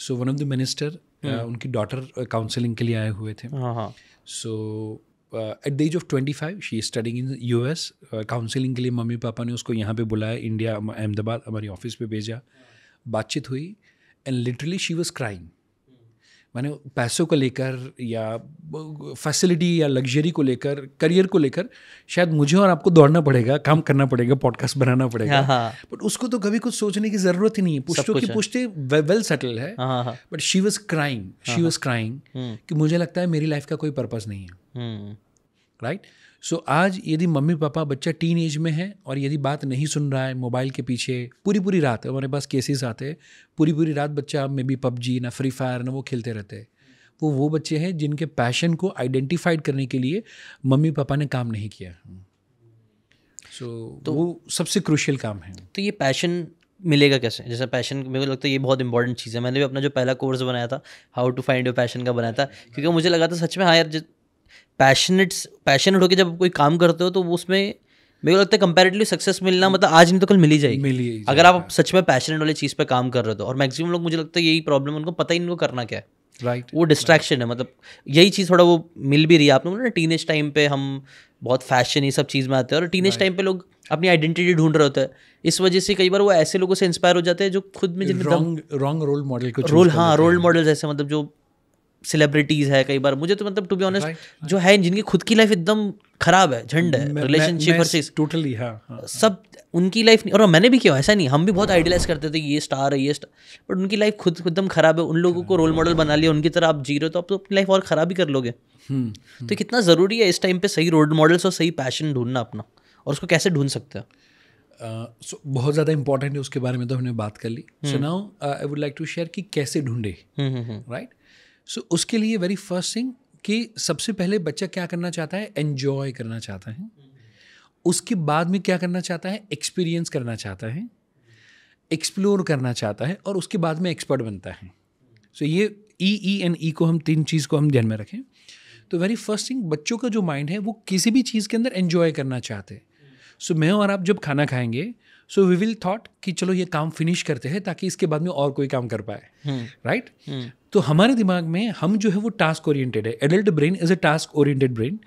So one of the minister उनकी daughter counselling के लिए आए हुए थे. So at the age of 25 she is studying in US. Counselling के लिए मम्मी पापा ने उसको यहाँ पे बुलाया, इंडिया अहमदाबाद हमारी ऑफिस पे भेजा. बातचीत हुई and literally she was crying. माने पैसों को लेकर या फैसिलिटी या लग्जरी को लेकर, करियर को लेकर शायद मुझे और आपको दौड़ना पड़ेगा, काम करना पड़ेगा, पॉडकास्ट बनाना पड़ेगा, बट उसको तो कभी कुछ सोचने की ज़रूरत ही नहीं है. पुश्तों की पुश्ते वेल सेटल है, बट शी वाज क्राइंग कि मुझे लगता है मेरी लाइफ का कोई पर्पस नहीं है. राइट. सो आज यदि मम्मी पापा, बच्चा टीन एज में है और यदि बात नहीं सुन रहा है, मोबाइल के पीछे पूरी रात, हमारे पास केसेस आते हैं, पूरी रात बच्चा मे बी PUBG ना फ्री फायर ना वो खेलते रहते हैं. वो बच्चे हैं जिनके पैशन को आइडेंटिफाइड करने के लिए मम्मी पापा ने काम नहीं किया. तो वो सबसे क्रूशियल काम है. तो ये पैशन मिलेगा कैसे? जैसे पैशन, मेरे को लगता है ये बहुत इंपॉर्टेंट चीज़ है. मैंने भी अपना जो पहला कोर्स बनाया था, how to find your passion का बनाया था, क्योंकि मुझे लगा था सच में हाँ यार, पैशनेट होकर जब कोई काम करते हो तो उसमें मेरे को लगता है कंपैरेटिवली सक्सेस मिलना मतलब आज नहीं तो कल मिल ही जाएगी अगर आप सच में पैशनेट वाली चीज़ पे काम कर रहे हो तो. और मैक्सिमम लोग, मुझे लगता है यही प्रॉब्लम, उनको पता ही नहीं उनको करना क्या है. राइट. वो डिस्ट्रैक्शन है. मतलब यही चीज़ थोड़ा वो मिल भी रही है. आपने बोला ना टीनेज टाइम पे हम बहुत फैशन ये सब चीज़ में आते हैं, और टीनेज टाइम पे लोग अपनी आइडेंटिटी ढूंढ रहे होते हैं. इस वजह से कई बार वो ऐसे लोगों से इंस्पायर हो जाते हैं जो खुद में रॉन्ग रोल मॉडल को रोल मॉडल जैसे, मतलब जो सेलिब्रिटीज है कई बार. मुझे तो मतलब टू बी ऑनेस्ट जो है जिनकी खुद की लाइफ एकदम खराब है, झंड है, रिलेशनशिप हर चीज टोटली सब उनकी लाइफ नहीं. और मैंने भी किया, ऐसा नहीं, हम भी बहुत आइडियलाइज करते थे ये स्टार है, ये स्टार, बट उनकी लाइफ खुद एकदम खराब है. उन लोगों को रोल मॉडल बना लिया, उनकी तरह आप जी रहे हो तो आप तो अपनी लाइफ और खराब ही कर लोगे. तो कितना ज़रूरी है इस टाइम पे सही रोल मॉडल्स और सही पैशन ढूंढना अपना, और उसको कैसे ढूंढ सकते हैं? बहुत ज़्यादा इंपॉर्टेंट है. उसके बारे में तो हमने बात कर ली. So now I would like to share कि कैसे ढूंढे. राइट. सो उसके लिए वेरी फर्स्ट थिंग कि सबसे पहले बच्चा क्या करना चाहता है, एन्जॉय करना चाहता है. उसके बाद में क्या करना चाहता है, एक्सपीरियंस करना चाहता है, एक्सप्लोर करना चाहता है, और उसके बाद में एक्सपर्ट बनता है. सो ये E को हम 3 चीज़ को हम ध्यान में रखें. तो वेरी फर्स्ट थिंग, बच्चों का जो माइंड है वो किसी भी चीज़ के अंदर एन्जॉय करना चाहते हैं. सो मैं और आप जब खाना खाएंगे, सो वी विल थॉट कि चलो ये काम फिनिश करते हैं ताकि इसके बाद में और कोई काम कर पाए. राइट. तो हमारे दिमाग में हम जो है वो टास्क ओरिएंटेड है. Adult brain is a task oriented brain.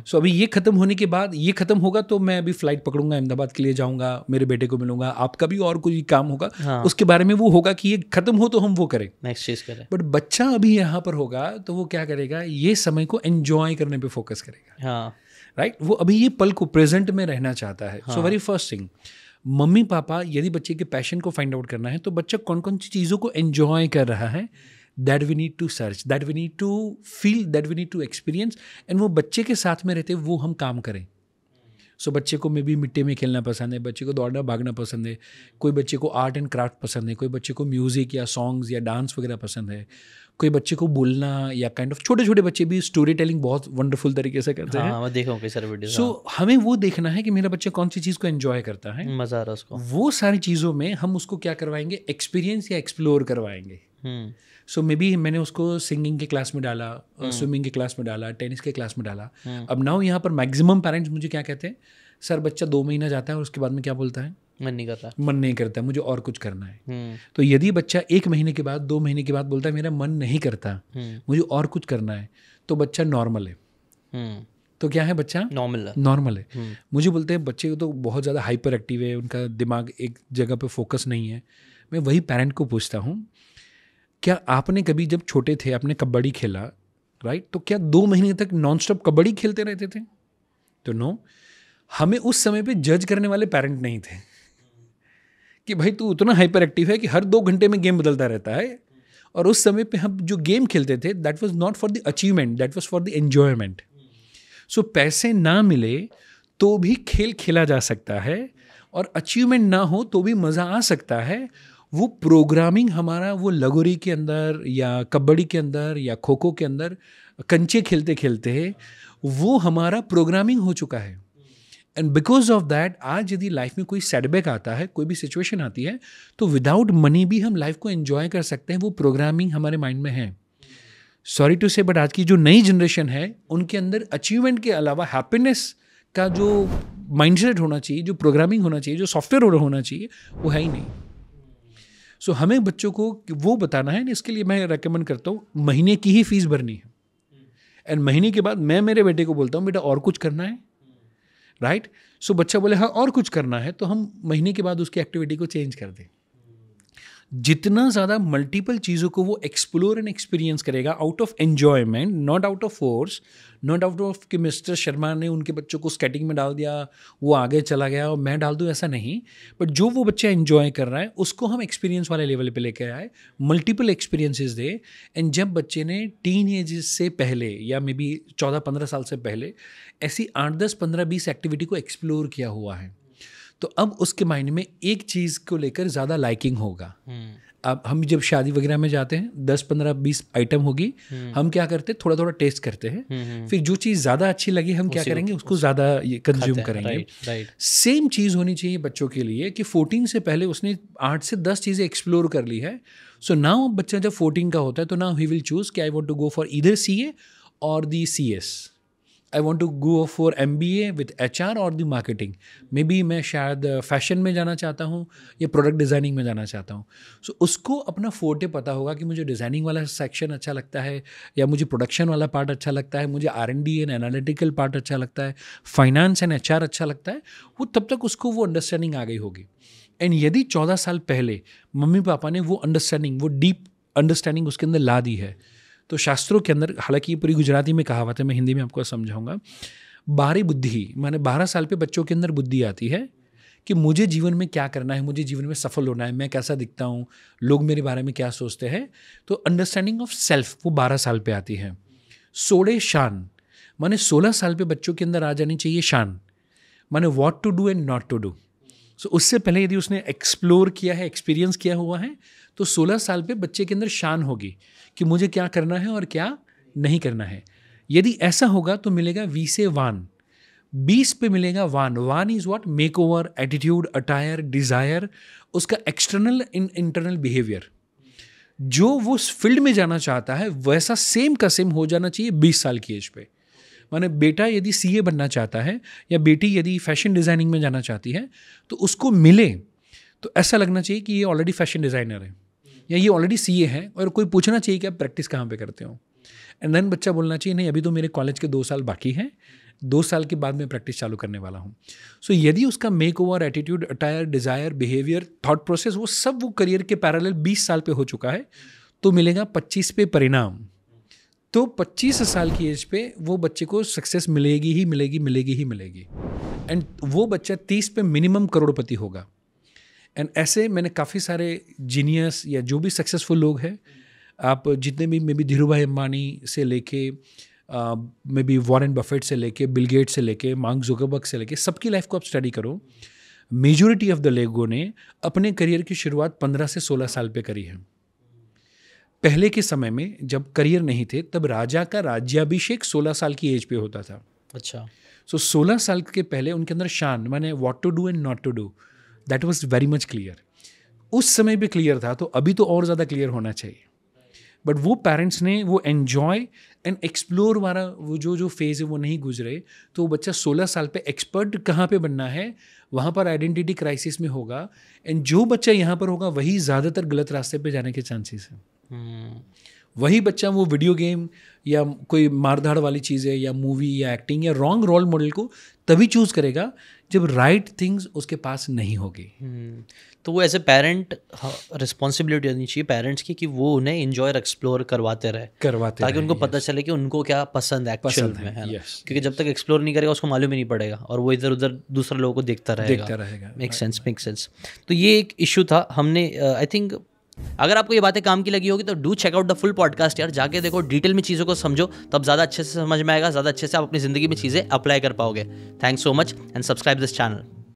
So अभी ये खत्म होने के बाद, ये खत्म होगा तो मैं अभी फ्लाइट पकड़ूंगा, अहमदाबाद के लिए जाऊंगा, मेरे बेटे को मिलूंगा, आपका भी और कोई काम होगा, उसके बारे में वो होगा कि ये खत्म हो तो हम वो करें, नेक्स्ट चीज करें. बट बच्चा अभी यहाँ पर होगा तो वो क्या करेगा, ये समय को एंजॉय करने पे फोकस करेगा. राइट. वो अभी ये पल को, प्रेजेंट में रहना चाहता है. So very first thing, mummy papa यदि बच्चे के पैशन को फाइंड आउट करना है तो बच्चा कौन कौन सी चीज़ों को एंजॉय कर रहा है, that we need to search, that we need to feel, that we need to experience, and वो बच्चे के साथ में रहते वो हम काम करें. सो बच्चे को मे बी मिट्टी में खेलना पसंद है, बच्चे को दौड़ना भागना पसंद है, कोई बच्चे को आर्ट एंड क्राफ्ट पसंद है, कोई बच्चे को म्यूज़िक या सॉन्ग्स या डांस वगैरह पसंद है, कोई बच्चे को बोलना या काइंड ऑफ छोटे छोटे बच्चे भी स्टोरी टेलिंग बहुत वंडरफुल तरीके से करते हैं. मैं देखा हूँ कई सारे वीडियोस. सो हमें वो देखना है कि मेरा बच्चा कौन सी चीज़ को एंजॉय करता है, मज़ा आ रहा है उसको. वो सारी चीज़ों में हम उसको क्या करवाएंगे, एक्सपीरियंस या एक्सप्लोर करवाएंगे. सो मे बी मैंने उसको सिंगिंग के क्लास में डाला, स्विमिंग के क्लास में डाला, टेनिस के क्लास में डाला. अब नाउ यहाँ पर मैक्सिमम पेरेंट्स मुझे क्या कहते हैं, सर बच्चा 2 महीना जाता है और उसके बाद में क्या बोलता है, मन नहीं करता, मुझे और कुछ करना है. तो यदि बच्चा 1 महीने के बाद, 2 महीने के बाद बोलता है मेरा मन नहीं करता, मुझे और कुछ करना है, तो बच्चा नॉर्मल है. तो क्या है, बच्चा नॉर्मल है. मुझे बोलते हैं बच्चे तो बहुत ज़्यादा हाइपर एक्टिव है, उनका दिमाग एक जगह पे फोकस नहीं है. मैं वही पेरेंट को पूछता हूँ, क्या आपने कभी जब छोटे थे आपने कबड्डी खेला, राइट, तो क्या 2 महीने तक नॉन स्टॉप कबड्डी खेलते रहते थे? तो नो. हमें उस समय पे जज करने वाले पेरेंट नहीं थे कि भाई तू उतना हाइपर एक्टिव है कि हर 2 घंटे में गेम बदलता रहता है. और उस समय पे हम जो गेम खेलते थे that was not for the achievement, that was for the enjoyment. So पैसे ना मिले तो भी खेल खेला जा सकता है, और अचीवमेंट ना हो तो भी मज़ा आ सकता है. वो प्रोग्रामिंग हमारा वो लगोरी के अंदर या कबड्डी के अंदर या खो खो के अंदर कंचे खेलते खेलते वो हमारा प्रोग्रामिंग हो चुका है. एंड बिकॉज ऑफ दैट आज यदि लाइफ में कोई सेटबैक आता है, कोई भी सिचुएशन आती है, तो विदाउट मनी भी हम लाइफ को एंजॉय कर सकते हैं. वो प्रोग्रामिंग हमारे माइंड में है. सॉरी टू से, बट आज की जो नई जनरेशन है उनके अंदर अचीवमेंट के अलावा हैप्पीनेस का जो माइंडसेट होना चाहिए, जो प्रोग्रामिंग होना चाहिए, जो सॉफ्टवेयर होना चाहिए, वो है ही नहीं. सो हमें बच्चों को वो बताना है, इसके लिए मैं रेकमेंड करता हूँ महीने की ही फीस भरनी है, एंड महीने के बाद मैं मेरे बेटे को बोलता हूँ बेटा और कुछ करना है, राइट? सो बच्चा बोले हाँ और कुछ करना है, तो हम महीने के बाद उसकी एक्टिविटी को चेंज कर दें। जितना ज़्यादा मल्टीपल चीज़ों को वो एक्सप्लोर एंड एक्सपीरियंस करेगा out of enjoyment, not out of force, not out of कि मिस्टर शर्मा ने उनके बच्चों को स्केटिंग में डाल दिया, वो आगे चला गया और मैं डाल दूँ, ऐसा नहीं। बट जो वो बच्चा एन्जॉय कर रहा है उसको हम एक्सपीरियंस वाले लेवल पे लेकर आए, मल्टीपल एक्सपीरियंसेस दे। एंड जब बच्चे ने टीन एज से पहले या मे बी 14-15 साल से पहले ऐसी 8-10-15-20 एक्टिविटी को एक्सप्लोर किया हुआ है, तो अब उसके माइंड में एक चीज़ को लेकर ज़्यादा लाइकिंग होगा। अब हम जब शादी वगैरह में जाते हैं 10-15-20 आइटम होगी, हम क्या करते हैं थोड़ा थोड़ा टेस्ट करते हैं, फिर जो चीज़ ज़्यादा अच्छी लगी हम क्या करेंगे उसको ज़्यादा कंज्यूम करेंगे। सेम चीज़ होनी चाहिए बच्चों के लिए कि 14 से पहले उसने 8 से 10 चीज़ें एक्सप्लोर कर ली है। सो नाउ बच्चा जब 14 का होता है तो नाउ ही विल चूज़ कि I want to go for either CA और the CS, I want to go for MBA with HR और दी मार्केटिंग, मे बी मैं शायद फैशन में जाना चाहता हूँ या प्रोडक्ट डिज़ाइनिंग में जाना चाहता हूँ। सो उसको अपना फोर्टे पता होगा कि मुझे डिज़ाइनिंग वाला सेक्शन अच्छा लगता है या मुझे प्रोडक्शन वाला पार्ट अच्छा लगता है, मुझे R&D एंड एनालिटिकल पार्ट अच्छा लगता है, फाइनेंस एंड HR अच्छा लगता है। वो तब तक उसको वो अंडरस्टैंडिंग आ गई होगी। एंड यदि 14 साल पहले मम्मी पापा ने वो अंडरस्टैंडिंग, वो डीप अंडरस्टैंडिंग उसके अंदर ला दी है, तो शास्त्रों के अंदर, हालांकि ये पूरी गुजराती में कहावत है, मैं हिंदी में आपको समझाऊंगा, 12 बुद्धि, माने 12 साल पे बच्चों के अंदर बुद्धि आती है कि मुझे जीवन में क्या करना है, मुझे जीवन में सफल होना है, मैं कैसा दिखता हूँ, लोग मेरे बारे में क्या सोचते हैं। तो अंडरस्टैंडिंग ऑफ सेल्फ वो 12 साल पे आती है। 16 शान, माने 16 साल पे बच्चों के अंदर आ जानी चाहिए शान, माने what to do and not to do. So उससे पहले यदि उसने एक्सप्लोर किया है, एक्सपीरियंस किया हुआ है, तो 16 साल पे बच्चे के अंदर शान होगी कि मुझे क्या करना है और क्या नहीं करना है। यदि ऐसा होगा तो मिलेगा 20 से 1, 20 पे मिलेगा 1 is what, make over, attitude, attire, desire, उसका एक्सटर्नल इंटरनल बिहेवियर। जो वो उस फील्ड में जाना चाहता है वैसा सेम का सेम हो जाना चाहिए 20 साल की एज पे। माने बेटा यदि CA बनना चाहता है या बेटी यदि फैशन डिज़ाइनिंग में जाना चाहती है, तो उसको मिले तो ऐसा लगना चाहिए कि ये ऑलरेडी फैशन डिज़ाइनर है या ये ऑलरेडी CA है, और कोई पूछना चाहिए कि आप प्रैक्टिस कहाँ पे करते हो। एंड देन बच्चा बोलना चाहिए नहीं अभी तो मेरे कॉलेज के 2 साल बाकी हैं, 2 साल के बाद मैं प्रैक्टिस चालू करने वाला हूँ। सो यदि उसका make over, attitude, attire, desire, behaviour, thought process वो सब वो करियर के पैरेलल 20 साल पे हो चुका है, तो मिलेगा 25 पे परिणाम। तो 25 साल की एज पे वो बच्चे को सक्सेस मिलेगी ही मिलेगी, मिलेगी ही मिलेगी। एंड वो बच्चा 30 पे मिनिमम करोड़पति होगा। एंड ऐसे मैंने काफ़ी सारे जीनियस या जो भी सक्सेसफुल लोग हैं, आप जितने भी मे बी धीरू भाई अंबानी से लेके मे बी वॉरेन बफेट से लेके बिल गेट से लेके मार्क जुकरबर्ग से लेके सबकी लाइफ को आप स्टडी करो, मेजॉरिटी ऑफ द लोगों ने अपने करियर की शुरुआत 15 से 16 साल पे करी है। पहले के समय में जब करियर नहीं थे तब राजा का राज्याभिषेक 16 साल की एज पे होता था। अच्छा। सो 16 साल के पहले उनके अंदर शान, माने what to do and not to do, that was very much clear. उस समय भी क्लियर था, तो अभी तो और ज़्यादा क्लियर होना चाहिए। बट वो पेरेंट्स ने वो एन्जॉय एंड एक्सप्लोर वाला वो जो फेज़ है वो नहीं गुजरे, तो वो बच्चा 16 साल पे एक्सपर्ट कहाँ पे बनना है वहाँ पर आइडेंटिटी क्राइसिस में होगा। एंड जो बच्चा यहाँ पर होगा वही ज़्यादातर गलत रास्ते पे जाने के चांसेस हैं। वही बच्चा वो वीडियो गेम या कोई मारधाड़ वाली चीज़ें या मूवी या एक्टिंग या रॉन्ग रोल मॉडल को तभी चूज़ करेगा जब राइट थिंग्स उसके पास नहीं होगी। तो वो एज ए पेरेंट रिस्पॉन्सिबिलिटी होनी चाहिए पेरेंट्स की कि वो उन्हें इंजॉय और एक्सप्लोर करवाते ताकि उनको पता चले कि उनको क्या पसंद एक्चुअल में है ना। क्योंकि जब तक एक्सप्लोर नहीं करेगा उसको मालूम ही नहीं पड़ेगा और वो इधर उधर दूसरे लोगों को देखता रहेगा। Make sense. तो ये एक इशू था। हमने आई थिंक अगर आपको ये बातें काम की लगी होगी तो do check out the full podcast यार, जाके देखो, डिटेल में चीज़ों को समझो, तब ज़्यादा अच्छे से समझ में आएगा, ज़्यादा अच्छे से आप अपनी ज़िंदगी में चीज़ें अप्लाई कर पाओगे। Thanks so much and subscribe this channel.